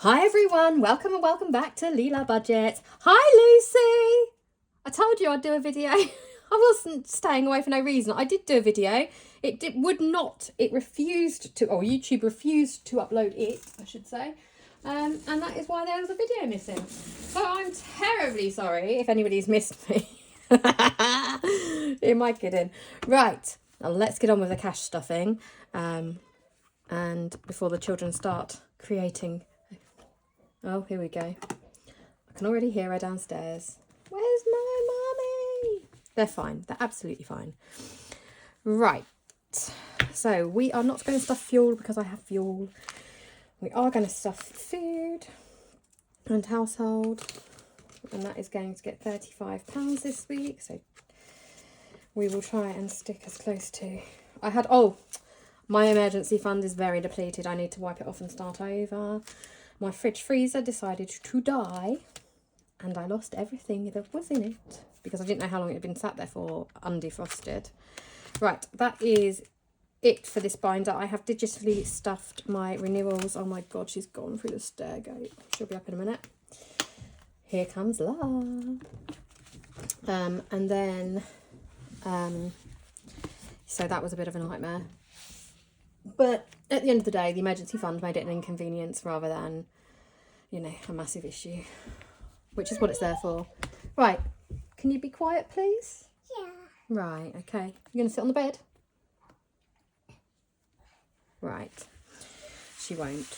Hi everyone, welcome and welcome back to Leela Budget. Hi Lucy! I told you I'd do a video. I wasn't staying away for no reason. I did do a video. It refused to, or YouTube refused to upload it, I should say. And that is why there was a video missing. So I'm terribly sorry if anybody's missed me. Am I kidding? Right, now let's get on with the cash stuffing. And before the children start creating. Oh, here we go. I can already hear her downstairs. Where's my mummy? They're fine. They're absolutely fine. Right. So we are not going to stuff fuel because I have fuel. We are going to stuff food and household. And that is going to get £35 this week. So we will try and stick as close to... my emergency fund is very depleted. I need to wipe it off and start over. My fridge freezer decided to die and I lost everything that was in it because I didn't know how long it had been sat there for undefrosted. Right, that is it for this binder. I have digitally stuffed my renewals. Oh my God, she's gone through the stair gate. She'll be up in a minute. Here comes La. So that was a bit of a nightmare. But at the end of the day, the emergency fund made it an inconvenience rather than, you know, a massive issue, which is what it's there for. Right, can you be quiet, please? Yeah. Right, okay. You're going to sit on the bed? Right. She won't.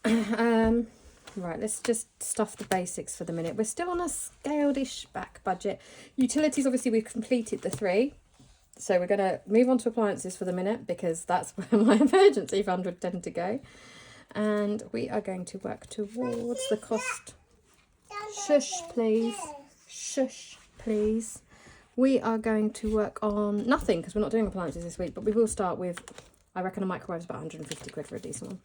Right, let's just stuff the basics for the minute. We're still on a scaled-ish back budget. Utilities, obviously, we've completed the 3. So we're going to move on to appliances for the minute because that's where my emergency fund would tend to go. And we are going to work towards the cost. Shush, please. Shush, please. We are going to work on nothing because we're not doing appliances this week, but we will start with, I reckon a microwave's about 150 quid for a decent one.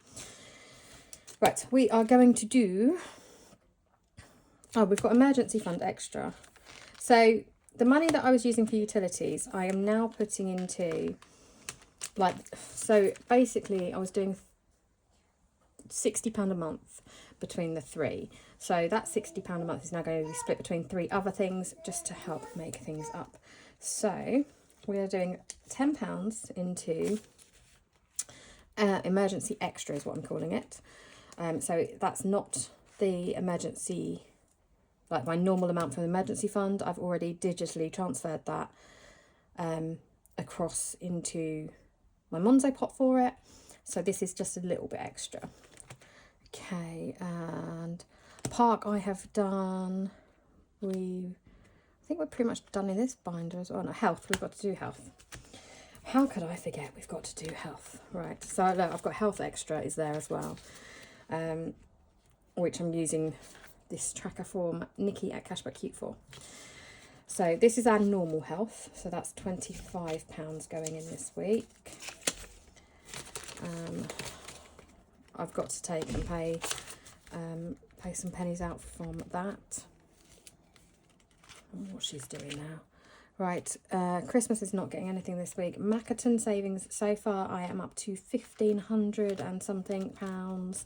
Right, we are going to do, we've got emergency fund extra. So the money that I was using for utilities, I am now putting into, so basically I was doing £60 a month between the 3. So that £60 a month is now going to be split between 3 other things just to help make things up. So we are doing £10 into emergency extra is what I'm calling it. So that's not the emergency, like my normal amount from the emergency fund. I've already digitally transferred that across into my Monzo pot for it. So this is just a little bit extra. Okay, and park I have done. I think we're pretty much done in this binder as well. No, health, we've got to do health. How could I forget we've got to do health? Right, so look, I've got health extra is there as well, which I'm using this tracker form Nikki at Cashback Cute for. So this is our normal health, so that's £25 going in this week. I've got to take and pay some pennies out from that. What she's doing now. Right, Christmas is not getting anything this week. Macaton savings so far, I am up to 1,500 and something pounds,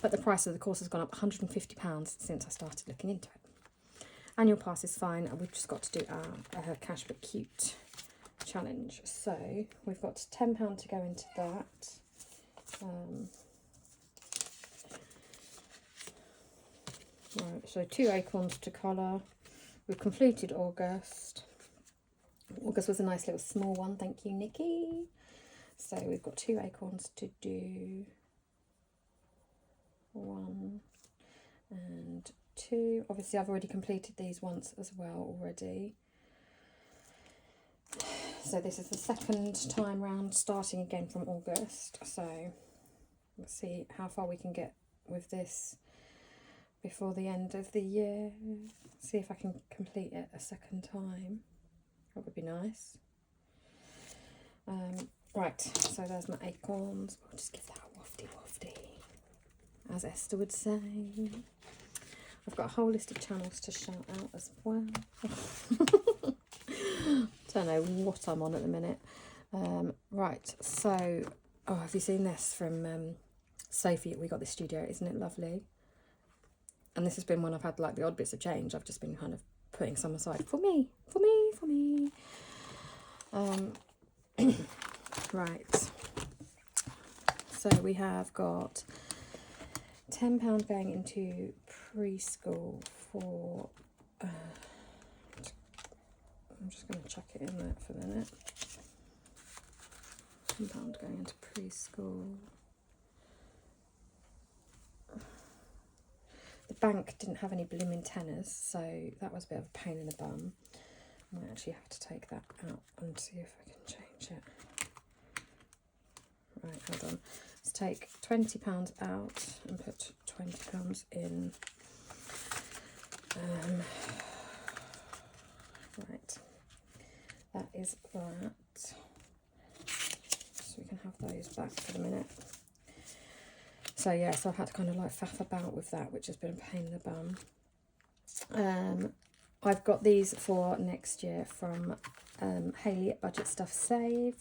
but the price of the course has gone up £150 since I started looking into it. Annual pass is fine, and we've just got to do our Cash But Cute challenge. So we've got £10 to go into that. Right, so 2 acorns to colour. We've completed August. August was a nice little small one, thank you, Nikki. So we've got 2 acorns to do. 1 and 2. Obviously, I've already completed these once as well already. So this is the second time round, starting again from August. So let's see how far we can get with this before the end of the year. See if I can complete it a second time. That would be nice. Right, so there's my acorns. We'll just give that a wafty wafty, as Esther would say. I've got a whole list of channels to shout out as well. Don't know what I'm on at the minute. Right, so, have you seen this from Sophie? We got this studio, isn't it lovely? and this has been when I've had like the odd bits of change, I've just been kind of putting some aside for me. Right, so we have got £10 going into preschool for I'm just going to chuck it in there for a minute. £10 going into preschool. The bank didn't have any blooming tenors, so that was a bit of a pain in the bum. I might actually have to take that out and see if I can change it. Right, hold on. Let's take £20 out and put £20 in. Right, that is that. So we can have those back for the minute. So yeah, so I've had to kind of like faff about with that, which has been a pain in the bum. I've got these for next year from Hayley at Budget Stuff Save.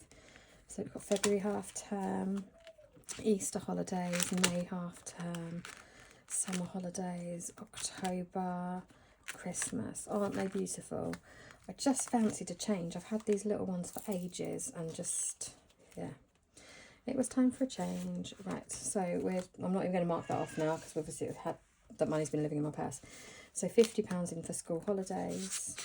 So we've got February half term, Easter holidays, May half term, summer holidays, October, Christmas. Aren't they beautiful? I just fancied a change. I've had these little ones for ages and just, yeah. It was time for a change. Right, so I'm not even going to mark that off now because obviously I've had that money's been living in my purse. So £50 in for school holidays.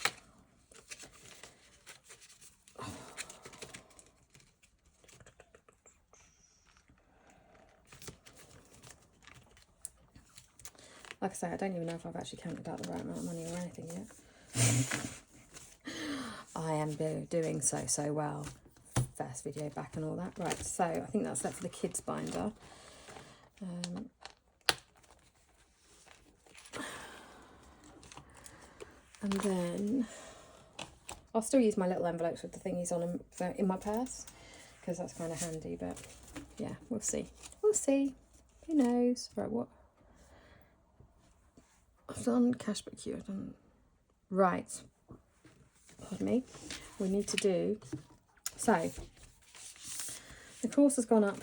Like I say, I don't even know if I've actually counted out the right amount of money or anything yet. I am doing so well. First video back and all that. Right, so I think that's it for the kids binder. And then I'll still use my little envelopes with the thingies on them in my purse because that's kind of handy, but yeah, we'll see. We'll see. Who knows? Right, what? I've done cashback queue. I've done... Right. Pardon me. We need to do... So, the course has gone up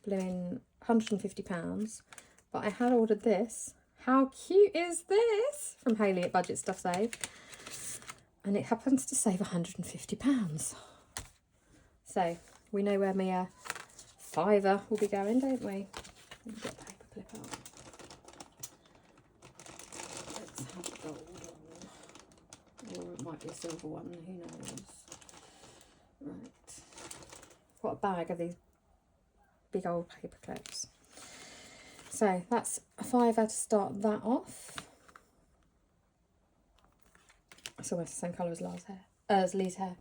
blooming £150, but I had ordered this. How cute is this? From Hayley at Budget Stuff Save. And it happens to save £150. So, we know where my fiver will be going, don't we? Let me get a paper clip out. Let's have gold on. Or it might be a silver one, who knows. Right. Got a bag of these big old paper clips. So that's a fiver to start that off. It's almost the same colour as Lee's hair.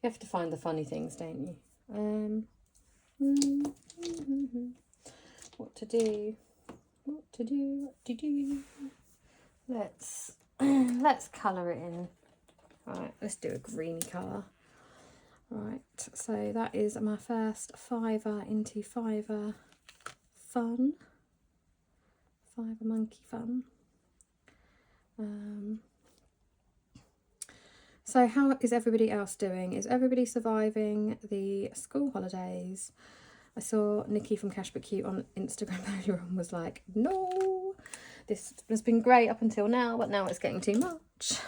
You have to find the funny things, don't you? What to do? Let's colour it in. Right, let's do a greeny colour. Right, so that is my first fiver into fiver fun. Fiver monkey fun. So how is everybody else doing? Is everybody surviving the school holidays? I saw Nikki from Cash But Cute on Instagram earlier on was like, no, this has been great up until now, but now it's getting too much.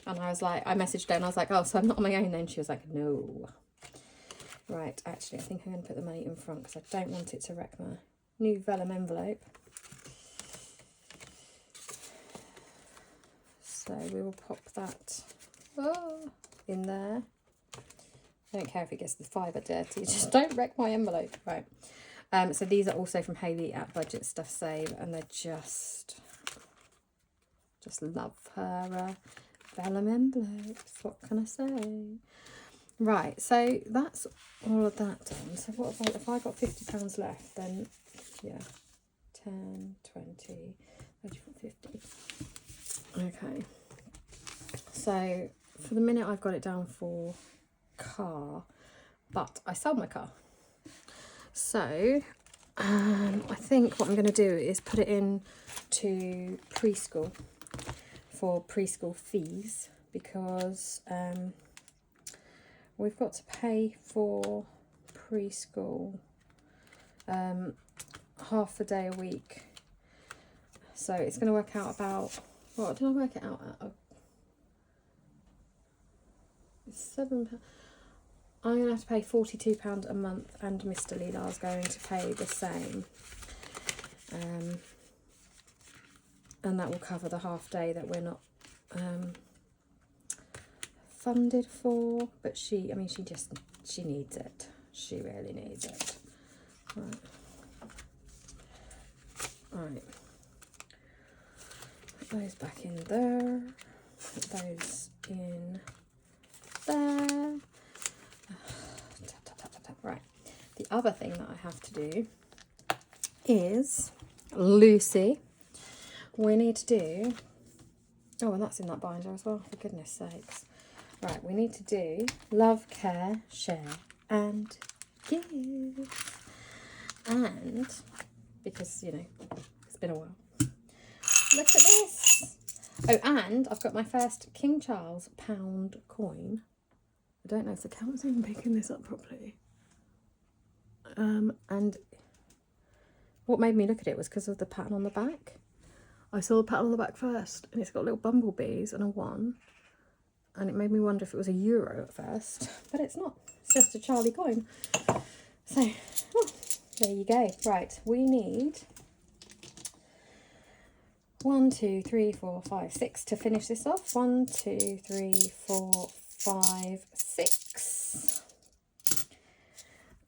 And I was like, I messaged her and I was like, oh, so I'm not on my own then? She was like, no. Right, actually, I think I'm going to put the money in front because I don't want it to wreck my new vellum envelope. So we will pop that in there. I don't care if it gets the fiver dirty, just don't wreck my envelope. Right. So these are also from Hayley at Budget Stuff Save, and they're just love her vellum envelopes. What can I say? Right, so that's all of that done. So what if I got £50 left, then yeah, 10, 20, 30, 50. Okay. So for the minute I've got it down for car, but I sold my car. So I think what I'm going to do is put it in to preschool for preschool fees, because we've got to pay for preschool half a day a week. So it's going to work out about, what did I work it out at? It's £7. I'm going to have to pay £42 a month, and Mr. Leelar's going to pay the same. And that will cover the half day that we're not funded for. But she needs it. She really needs it. Right. Put those back in there. Put those in there. Right. The other thing that I have to do is Lucy. We need to do. Oh, and that's in that binder as well, for goodness sakes. Right, we need to do love, care, share, and give. And because, you know, it's been a while. Look at this. Oh, and I've got my first King Charles £1 coin. I don't know if the camera's even picking this up properly. And what made me look at it was because of the pattern on the back. I saw the pattern on the back first, and it's got little bumblebees and a 1. And it made me wonder if it was a euro at first, but it's not. It's just a Charlie coin. So, there you go. Right, we need 1, 2, 3, 4, 5, 6 to finish this off. 1, 2, 3, 4, 5, 6.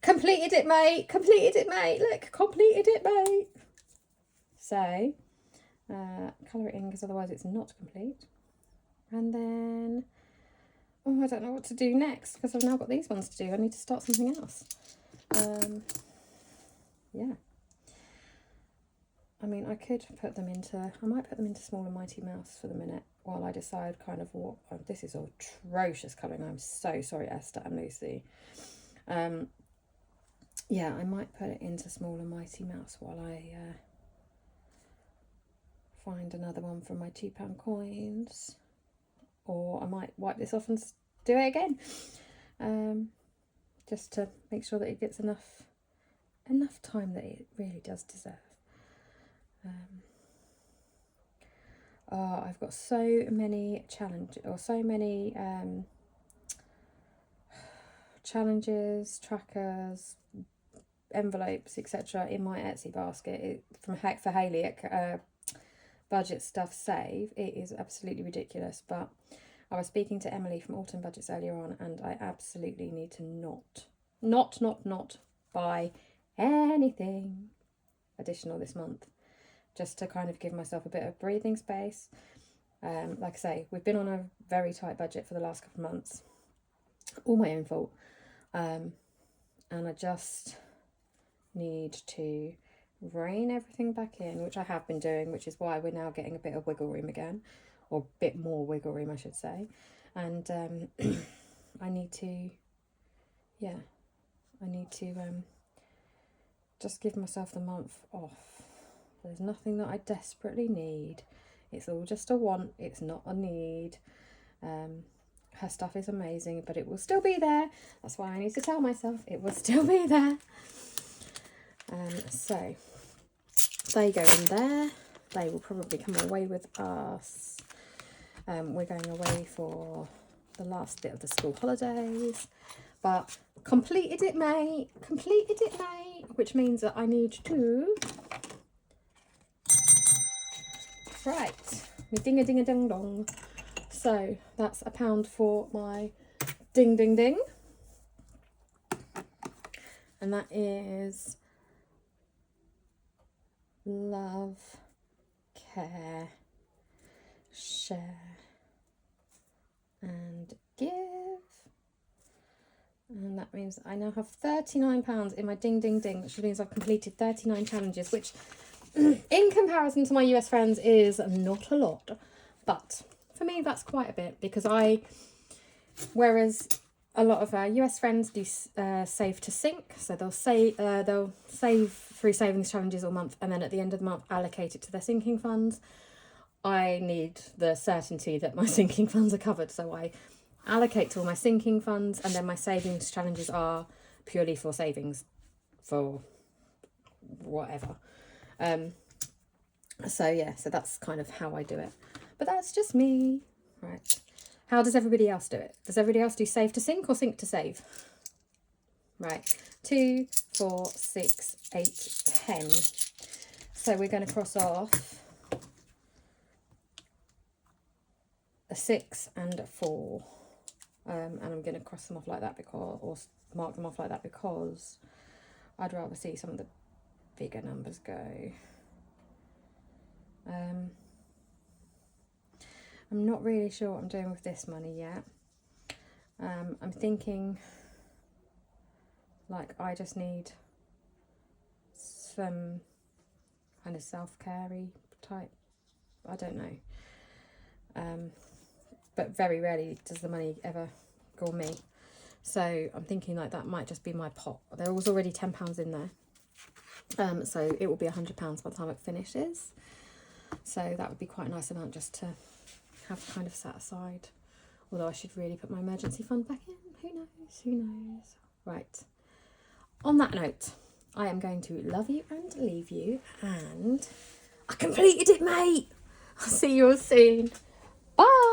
Completed it, mate. Completed it, mate. Look, completed it, mate. So, colour it in because otherwise it's not complete. And then, oh, I don't know what to do next because I've now got these ones to do. I need to start something else. Yeah. I mean, I could put them into, I might put them into Small and Mighty Mouse for the minute while I decide kind of what, oh, this is atrocious colouring. I'm so sorry, Esther and Lucy. Yeah, I might put it into Small and Mighty Mouse while I find another one from my £2 coins. Or I might wipe this off and do it again. Just to make sure that it gets enough time that it really does deserve. I've got so many challenges, trackers, envelopes, etc. in my Etsy basket for Hayley at Budget Stuff Save. It is absolutely ridiculous, but I was speaking to Emily from Autumn Budgets earlier on, and I absolutely need to not buy anything additional this month, just to kind of give myself a bit of breathing space. Like I say, we've been on a very tight budget for the last couple of months, all my own fault, and I just need to rein everything back in, which I have been doing, which is why we're now getting a bit of wiggle room again, or a bit more wiggle room I should say. And I need to just give myself the month off. There's nothing that I desperately need. It's all just a want, it's not a need. Her stuff is amazing, but it will still be there. That's why I need to tell myself it will still be there. So they go in there. They will probably come away with us. We're going away for the last bit of the school holidays, but completed it, mate. Completed it, mate. Which means that I need to right. Me ding a ding a ding dong. So that's £1 for my ding ding ding, and that is love, care, share, and give. And that means I now have £39 in my ding ding ding, which means I've completed 39 challenges, which in comparison to my US friends is not a lot, but for me that's quite a bit, because whereas a lot of our US friends do save to sync, so they'll save through savings challenges all month, and then at the end of the month allocate it to their sinking funds. I need the certainty that my sinking funds are covered, so I allocate to all my sinking funds, and then my savings challenges are purely for savings, for whatever. So yeah, so that's kind of how I do it. But that's just me. Right. How does everybody else do it? Does everybody else do save to sync or sync to save? Right. 2, 4, 6, 8, 10. So we're going to cross off a 6 and a 4. And I'm going to cross them off like that or mark them off like that because I'd rather see some of the bigger numbers go. I'm not really sure what I'm doing with this money yet. I'm thinking like I just need some kind of self-care-y type, I don't know. But very rarely does the money ever go me. So I'm thinking like that might just be my pot. There was already £10 in there. So it will be £100 by the time it finishes. So that would be quite a nice amount just to have kind of set aside. Although I should really put my emergency fund back in. Who knows? Who knows? Right. On that note, I am going to love you and leave you. And I completed it, mate. I'll see you all soon. Bye.